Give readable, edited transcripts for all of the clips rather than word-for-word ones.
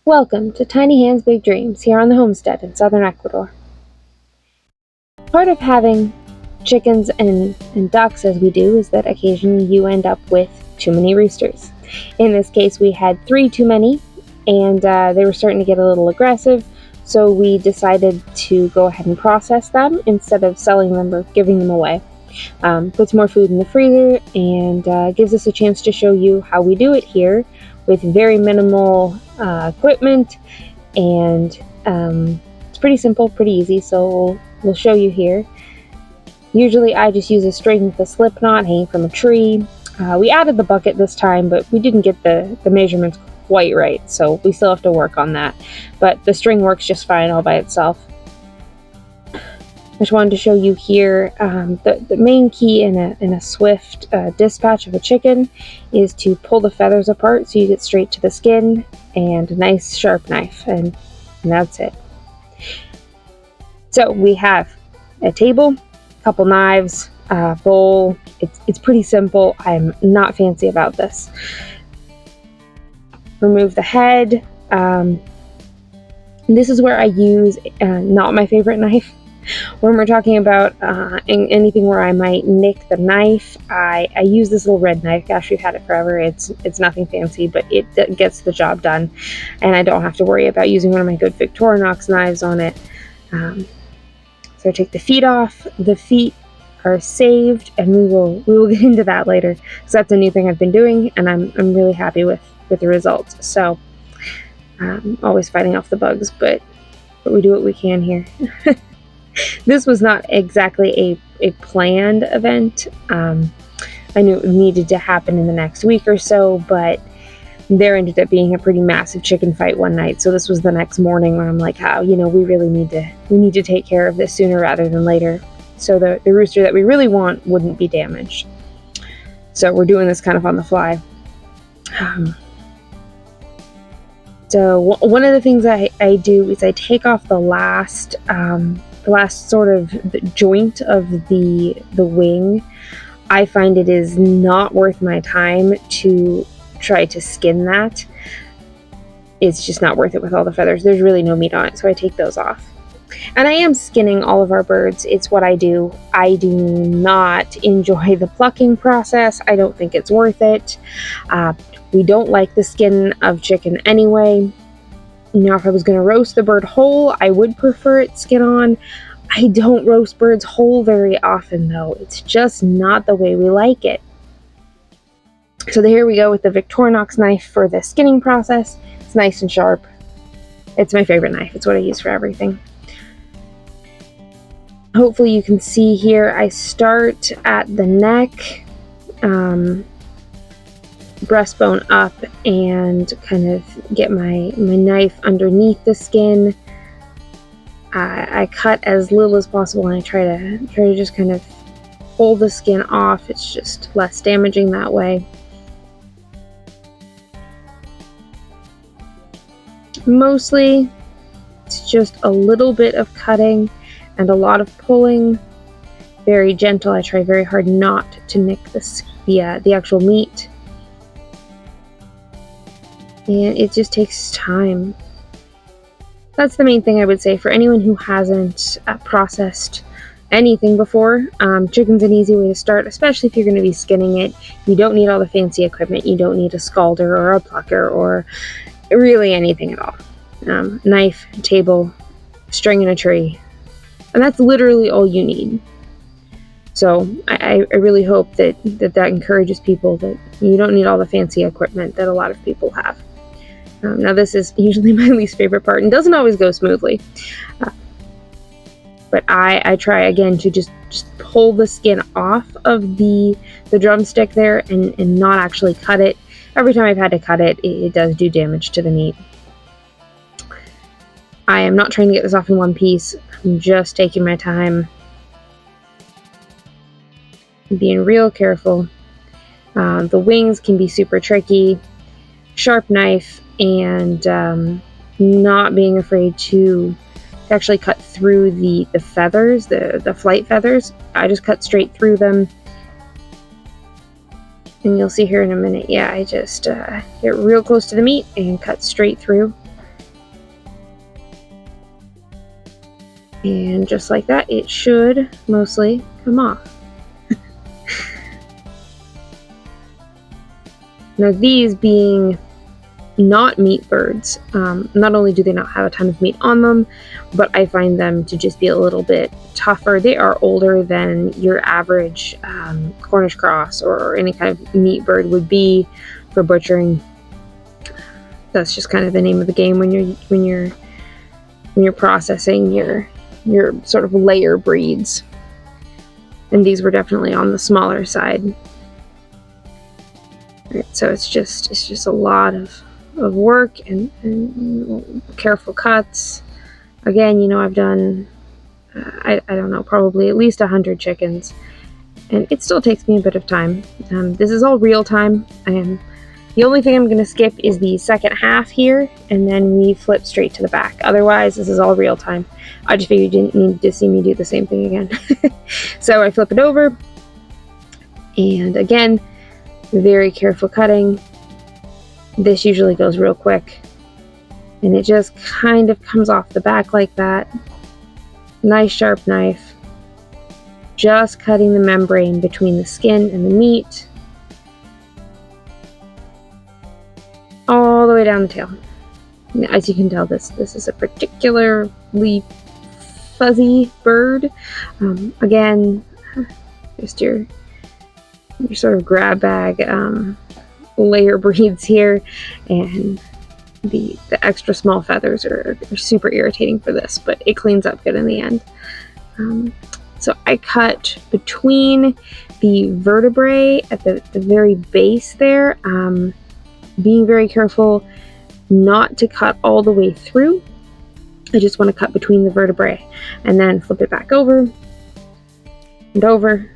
Welcome to Tiny Hands Big Dreams here on the homestead in southern Ecuador. Part of having chickens and ducks as we do is that occasionally you end up with too many roosters. In this case, we had 3 too many, and they were starting to get a little aggressive, so we decided to go ahead and process them instead of selling them or giving them away. Puts more food in the freezer and gives us a chance to show you how we do it here with very minimal equipment, and it's pretty simple, pretty easy, so we'll show you here. Usually I just use a string with a slip knot hanging from a tree. We added the bucket this time, but we didn't get the measurements quite right, so we still have to work on that, but the string works just fine all by itself. I just wanted to show you here the main key in a swift dispatch of a chicken is to pull the feathers apart so you get straight to the skin, and a nice sharp knife, and that's it. So we have a table, a couple knives, a bowl. It's pretty simple. I'm not fancy about this. Remove the head. This is where I use not my favorite knife. When we're talking about anything where I might nick the knife, I use this little red knife. Gosh, we've had it forever. It's nothing fancy, but it gets the job done, and I don't have to worry about using one of my good Victorinox knives on it. So I take the feet off. The feet are saved, and we will get into that later, because that's a new thing I've been doing, and I'm really happy with the results. So always fighting off the bugs, but we do what we can here. This was not exactly a planned event. I knew it needed to happen in the next week or so, but there ended up being a pretty massive chicken fight one night. So this was the next morning where I'm like, we really need to take care of this sooner rather than later, so the rooster that we really want wouldn't be damaged. So we're doing this kind of on the fly. So one of the things I do is I take off the last sort of the joint of the wing. I find it is not worth my time to try to skin that. It's just not worth it with all the feathers. There's really no meat on it, so I take those off. And I am skinning all of our birds. It's what I do. I do not enjoy the plucking process. I don't think it's worth it. We don't like the skin of chicken anyway. Now, if I was going to roast the bird whole, I would prefer it skin on. I don't roast birds whole very often, though. It's just not the way we like it. So here we go with the Victorinox knife for the skinning process. It's nice and sharp. It's my favorite knife. It's what I use for everything. Hopefully you can see here, I start at the neck, breastbone up, and kind of get my knife underneath the skin. I cut as little as possible, and I try to just kind of pull the skin off. It's just less damaging that way. Mostly it's just a little bit of cutting and a lot of pulling. Very gentle. I try very hard not to nick the actual meat. And it just takes time. That's the main thing I would say for anyone who hasn't processed anything before. Chicken's an easy way to start, especially if you're going to be skinning it. You don't need all the fancy equipment. You don't need a scalder or a plucker or really anything at all. Knife, table, string in a tree, and that's literally all you need. So I really hope that encourages people that you don't need all the fancy equipment that a lot of people have. Now this is usually my least favorite part and doesn't always go smoothly. But I try again to just pull the skin off of the drumstick there and not actually cut it. Every time I've had to cut it, it does do damage to the meat. I am not trying to get this off in one piece. I'm just taking my time, being real careful. The wings can be super tricky. Sharp knife, and not being afraid to actually cut through the feathers, the flight feathers. I just cut straight through them. And you'll see here in a minute, yeah, I just get real close to the meat and cut straight through. And just like that, it should mostly come off. Now, these being not meat birds, not only do they not have a ton of meat on them, but I find them to just be a little bit tougher. They are older than your average Cornish cross or any kind of meat bird would be for butchering. That's just kind of the name of the game when you're processing your sort of layer breeds. And these were definitely on the smaller side. Right, so it's just a lot of work and careful cuts. Again, you know, I've done I don't know, probably at least 100 chickens, and it still takes me a bit of time. This is all real time. The only thing I'm going to skip is the second half here, and then we flip straight to the back. Otherwise, this is all real time. I just figured you didn't need to see me do the same thing again. So I flip it over, and again, very careful cutting. This usually goes real quick, and it just kind of comes off the back like that. Nice sharp knife, just cutting the membrane between the skin and the meat, all the way down the tail. As you can tell, this is a particularly fuzzy bird. Again, just your sort of grab bag layer breeds here, and the extra small feathers are super irritating for this, but it cleans up good in the end. So I cut between the vertebrae at the very base there, being very careful not to cut all the way through. I just want to cut between the vertebrae and then flip it back over and over,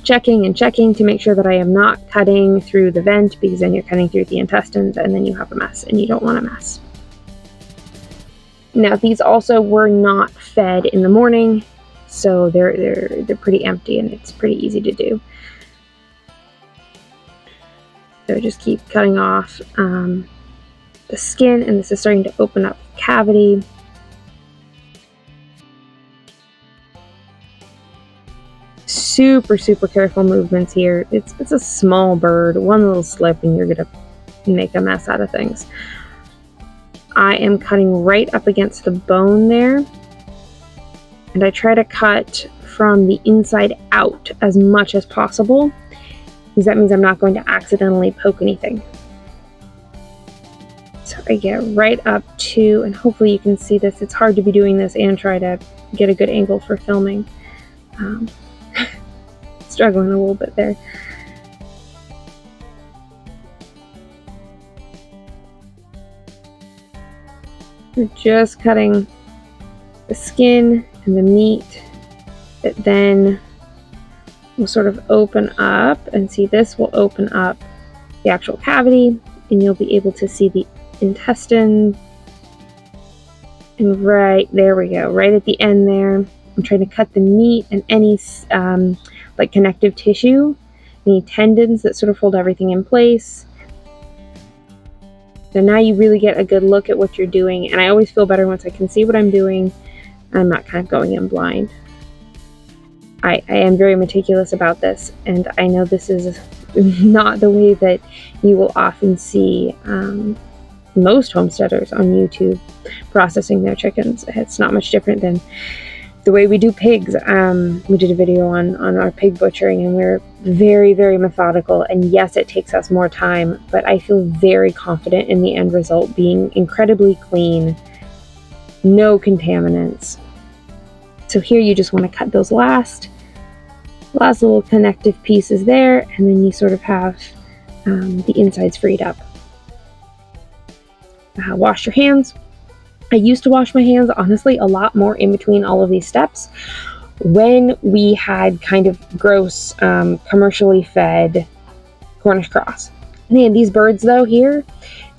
checking and checking to make sure that I am not cutting through the vent, because then you're cutting through the intestines and then you have a mess, and you don't want a mess. Now, these also were not fed in the morning, so they're pretty empty, and it's pretty easy to do. So just keep cutting off the skin, and this is starting to open up the cavity. Super careful movements here. It's a small bird. One little slip and you're gonna make a mess out of things. I am cutting right up against the bone there, and I try to cut from the inside out as much as possible, because that means I'm not going to accidentally poke anything. So I get right up to, and hopefully you can see this, it's hard to be doing this and try to get a good angle for filming. Struggling a little bit there. We're just cutting the skin and the meat that then will sort of open up, and see, this will open up the actual cavity, and you'll be able to see the intestine. And right there we go, right at the end there, I'm trying to cut the meat and any like connective tissue, any tendons that sort of hold everything in place. So now you really get a good look at what you're doing, and I always feel better once I can see what I'm doing. I'm not kind of going in blind. I am very meticulous about this, and I know this is not the way that you will often see most homesteaders on YouTube processing their chickens. It's not much different than the way we do pigs. We did a video on our pig butchering, and we're very methodical, and yes, it takes us more time, but I feel very confident in the end result being incredibly clean, no contaminants. So here you just want to cut those last little connective pieces there, and then you sort of have the insides freed up. Wash your hands. I used to wash my hands, honestly, a lot more in between all of these steps when we had kind of gross, commercially fed Cornish cross. Man, these birds though here,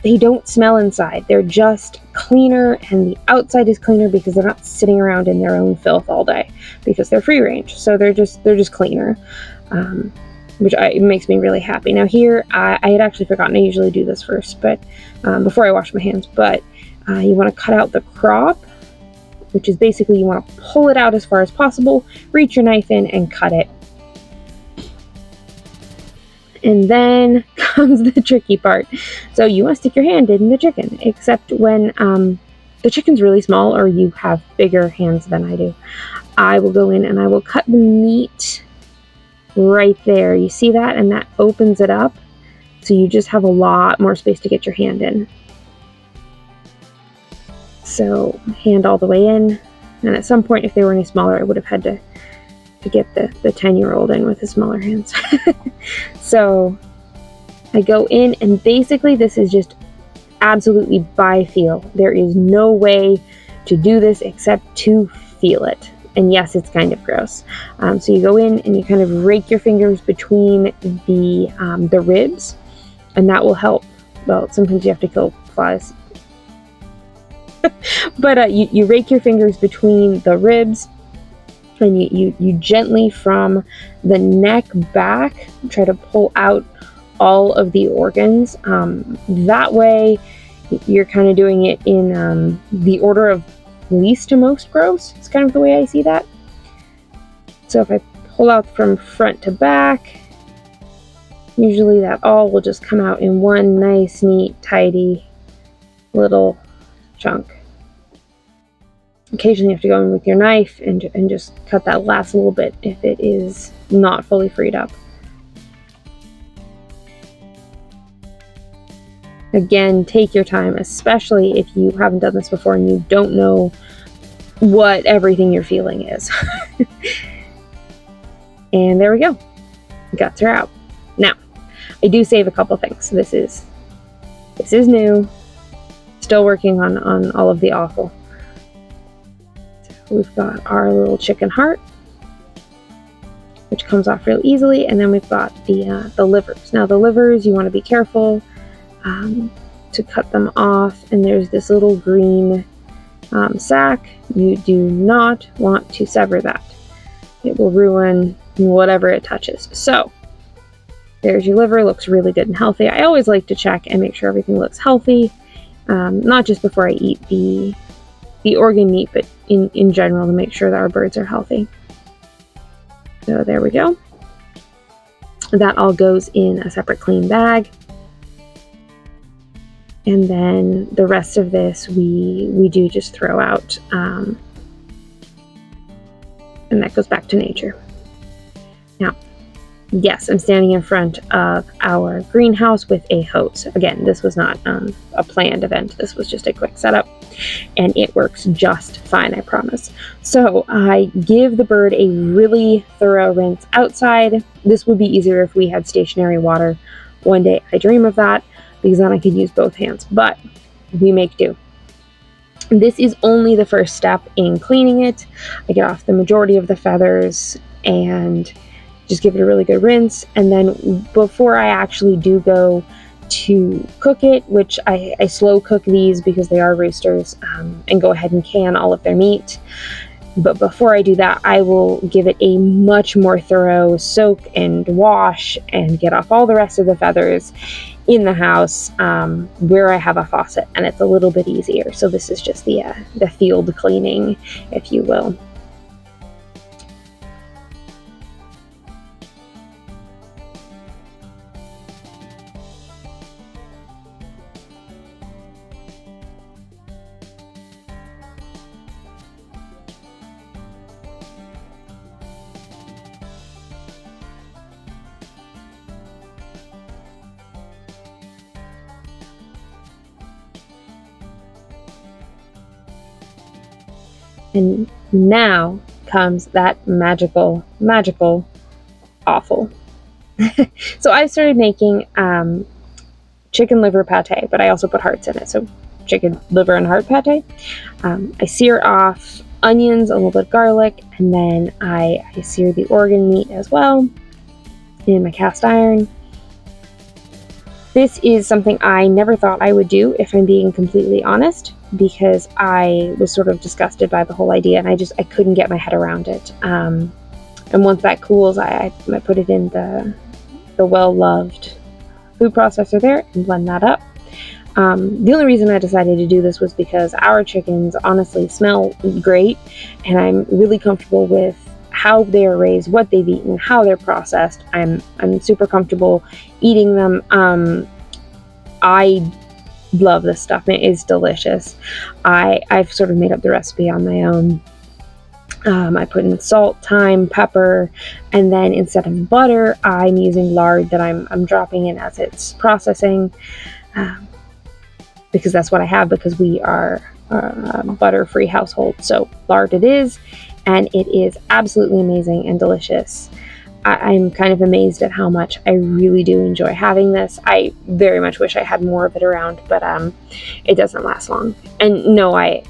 they don't smell inside. They're just cleaner, and the outside is cleaner because they're not sitting around in their own filth all day, because they're free range. So they're just cleaner, which makes me really happy. Now here, I had actually forgotten, I usually do this first, but before I wash my hands, but you want to cut out the crop which is basically you want to pull it out as far as possible, reach your knife in, and cut it. And then comes the tricky part. So you want to stick your hand in the chicken, except when the chicken's really small or you have bigger hands than I do. I will go in and I will cut the meat right there. You see that? And that opens it up. So you just have a lot more space to get your hand in. So hand all the way in. And at some point, if they were any smaller, I would have had to get the 10-year-old in with his smaller hands. So I go in, and basically this is just absolutely by feel. There is no way to do this except to feel it. And yes, it's kind of gross. So you go in and you kind of rake your fingers between the ribs, and that will help. Well, sometimes you have to kill flies. But you rake your fingers between the ribs, and you gently from the neck back try to pull out all of the organs. That way you're kind of doing it in the order of least to most gross. It's kind of the way I see that. So if I pull out from front to back, usually that all will just come out in one nice, neat, tidy little chunk. Occasionally you have to go in with your knife and just cut that last little bit if it is not fully freed up. Again, take your time, especially if you haven't done this before and you don't know what everything you're feeling is. And there we go. Guts are out. Now, I do save a couple things. This is new. Still working on all of the awful. We've got our little chicken heart, which comes off real easily, and then we've got the livers. Now the livers, you want to be careful to cut them off, and there's this little green sac. You do not want to sever that. It will ruin whatever it touches. So there's your liver. Looks really good and healthy. I always like to check and make sure everything looks healthy, not just before I eat the organ meat, but in general to make sure that our birds are healthy. So there we go. That all goes in a separate clean bag. And then the rest of this we do just throw out. And that goes back to nature. Now, yes, I'm standing in front of our greenhouse with a hose. Again, this was not a planned event. This was just a quick setup, and it works just fine, I promise. So I give the bird a really thorough rinse outside. This would be easier if we had stationary water. One day I dream of that, because then I could use both hands, but we make do. This is only the first step in cleaning it. I get off the majority of the feathers and just give it a really good rinse. And then before I actually do go to cook it, which I slow cook these because they are roosters, and go ahead and can all of their meat. But before I do that, I will give it a much more thorough soak and wash and get off all the rest of the feathers in the house, where I have a faucet, and it's a little bit easier. So this is just the field cleaning, if you will. And now comes that magical awful. So I started making chicken liver pate, but I also put hearts in it. So chicken liver and heart pate. I sear off onions, a little bit of garlic, and then I sear the organ meat as well in my cast iron. This is something I never thought I would do, if I'm being completely honest, because I was sort of disgusted by the whole idea, and I couldn't get my head around it. And once that cools, I put it in the well-loved food processor there and blend that up. The only reason I decided to do this was because our chickens honestly smell great, and I'm really comfortable with how they are raised, what they've eaten, how they're processed. I'm super comfortable eating them. I love this stuff. It is delicious. I've sort of made up the recipe on my own. I put in salt, thyme, pepper, and then instead of butter, I'm using lard that I'm dropping in as it's processing, because that's what I have, because we are a butter-free household. So lard it is, and it is absolutely amazing and delicious. I'm kind of amazed at how much I really do enjoy having this. I very much wish I had more of it around, but it doesn't last long. And no, I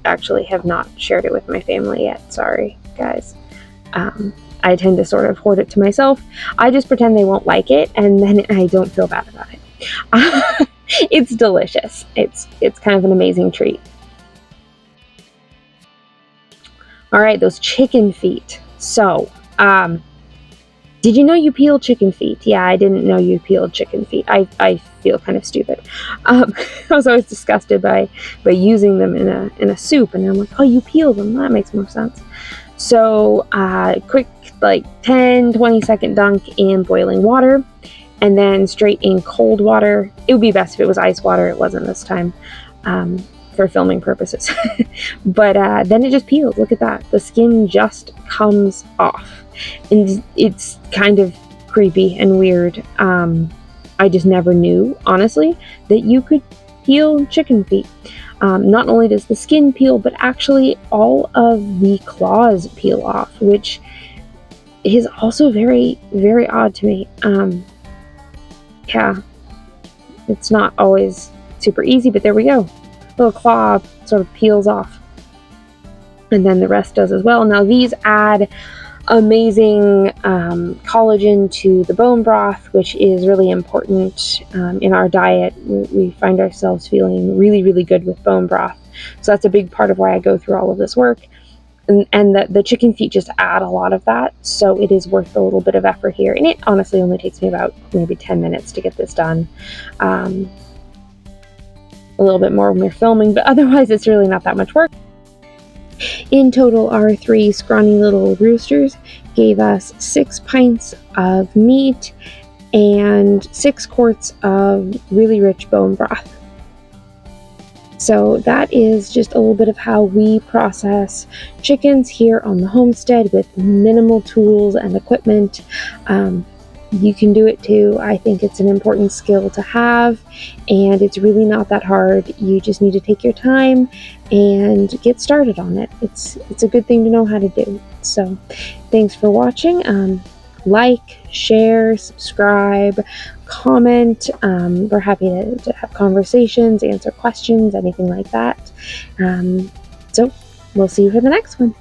actually have not shared it with my family yet. Sorry, guys. I tend to sort of hoard it to myself. I just pretend they won't like it, and then I don't feel bad about it. It's delicious. It's kind of an amazing treat. All right, those chicken feet. So, did you know you peel chicken feet? Yeah, I didn't know you peeled chicken feet. I feel kind of stupid. I was always disgusted by using them in a soup, and I'm like, oh, you peel them? That makes more sense. So, quick, like 10-20 second dunk in boiling water, and then straight in cold water. It would be best if it was ice water. It wasn't this time, for filming purposes. But then it just peels. Look at that. The skin just comes off. And it's kind of creepy and weird. I just never knew, honestly, that you could peel chicken feet. Not only does the skin peel, but actually all of the claws peel off, which is also very, very odd to me. Yeah, it's not always super easy, but there we go. Little claw sort of peels off. And then the rest does as well. Now these add amazing collagen to the bone broth, which is really important in our diet. We find ourselves feeling really, really good with bone broth. So that's a big part of why I go through all of this work. And the chicken feet just add a lot of that, so it is worth a little bit of effort here. And it honestly only takes me about maybe 10 minutes to get this done. A little bit more when we're filming, but otherwise it's really not that much work. In total, our 3 scrawny little roosters gave us 6 pints of meat and 6 quarts of really rich bone broth. So that is just a little bit of how we process chickens here on the homestead with minimal tools and equipment. You can do it too. I think it's an important skill to have, and it's really not that hard. You just need to take your time and get started on it. It's a good thing to know how to do. So thanks for watching. Like, share, subscribe, comment. We're happy to have conversations, answer questions, anything like that. So we'll see you for the next one.